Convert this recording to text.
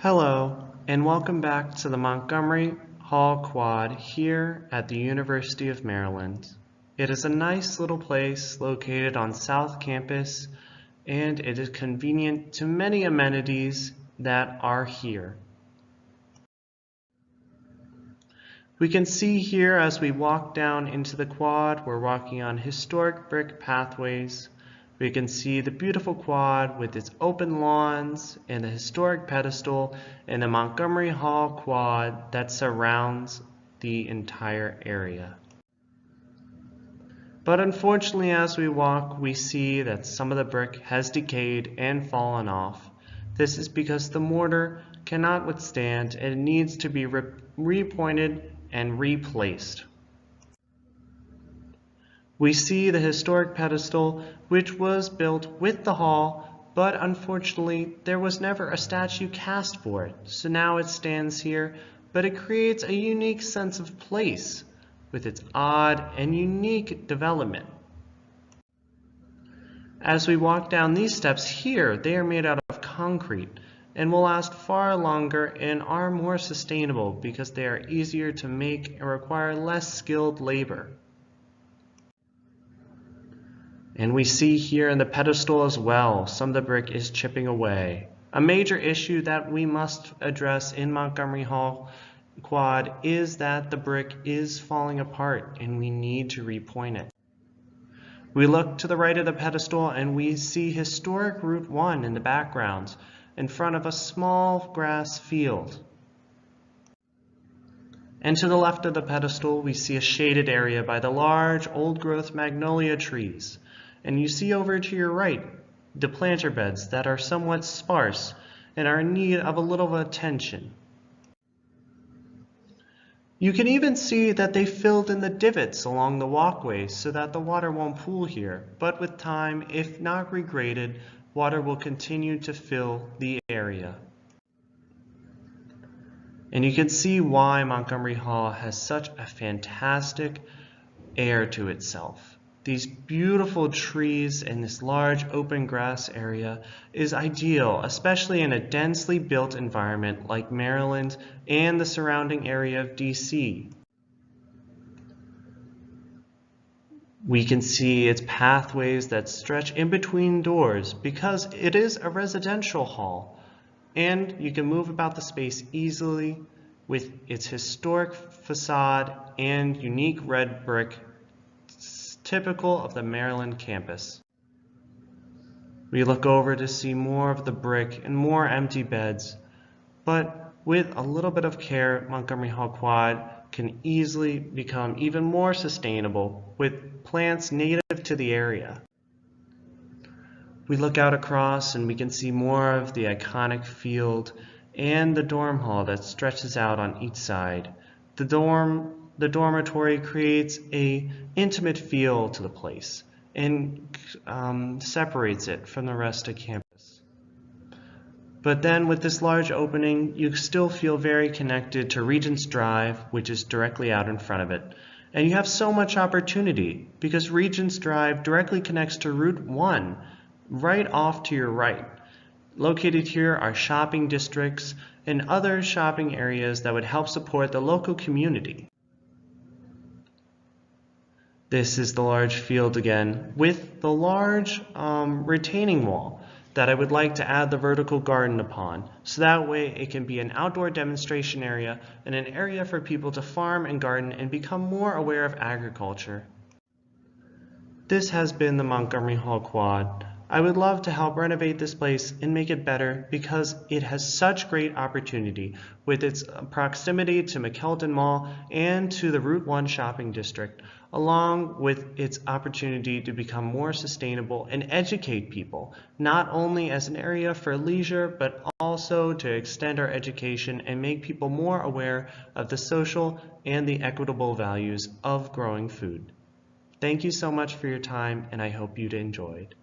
Hello, and welcome back to the Montgomery Hall Quad here at the University of Maryland. It is a nice little place located on South Campus, and it is convenient to many amenities that are here. We can see here as we walk down into the quad, we're walking on historic brick pathways. We can see the beautiful quad with its open lawns and the historic pedestal and the Montgomery Hall quad that surrounds the entire area. But unfortunately, as we walk, we see that some of the brick has decayed and fallen off. This is because the mortar cannot withstand and it needs to be repointed and replaced. We see the historic pedestal, which was built with the hall, but unfortunately there was never a statue cast for it. So now it stands here, but it creates a unique sense of place with its odd and unique development. As we walk down these steps here, they are made out of concrete and will last far longer and are more sustainable because they are easier to make and require less skilled labor. And we see here in the pedestal as well, some of the brick is chipping away. A major issue that we must address in Montgomery Hall Quad is that the brick is falling apart and we need to repoint it. We look to the right of the pedestal and we see historic Route 1 in the background in front of a small grass field. And to the left of the pedestal, we see a shaded area by the large old-growth magnolia trees. And you see over to your right the planter beds that are somewhat sparse and are in need of a little attention. You can even see that they filled in the divots along the walkways so that the water won't pool here, but with time, if not regraded, water will continue to fill the area. And you can see why Montgomery Hall has such a fantastic air to itself. These beautiful trees and this large open grass area is ideal, especially in a densely built environment like Maryland and the surrounding area of DC. We can see its pathways that stretch in between doors because it is a residential hall, and you can move about the space easily with its historic facade and unique red brick typical of the Maryland campus. We look over to see more of the brick and more empty beds, but with a little bit of care, Montgomery Hall Quad can easily become even more sustainable with plants native to the area. We look out across and we can see more of the iconic field and the dorm hall that stretches out on each side. The dormitory creates an intimate feel to the place and separates it from the rest of campus. But then with this large opening, you still feel very connected to Regents Drive, which is directly out in front of it. And you have so much opportunity because Regents Drive directly connects to Route 1 right off to your right. Located here are shopping districts and other shopping areas that would help support the local community. This is the large field again with the large retaining wall that I would like to add the vertical garden upon, so that way it can be an outdoor demonstration area and an area for people to farm and garden and become more aware of agriculture. This has been the Montgomery Hall Quad. I would love to help renovate this place and make it better because it has such great opportunity with its proximity to McKeldin Mall and to the Route 1 shopping district, along with its opportunity to become more sustainable and educate people, not only as an area for leisure, but also to extend our education and make people more aware of the social and the equitable values of growing food. Thank you so much for your time, and I hope you'd enjoyed.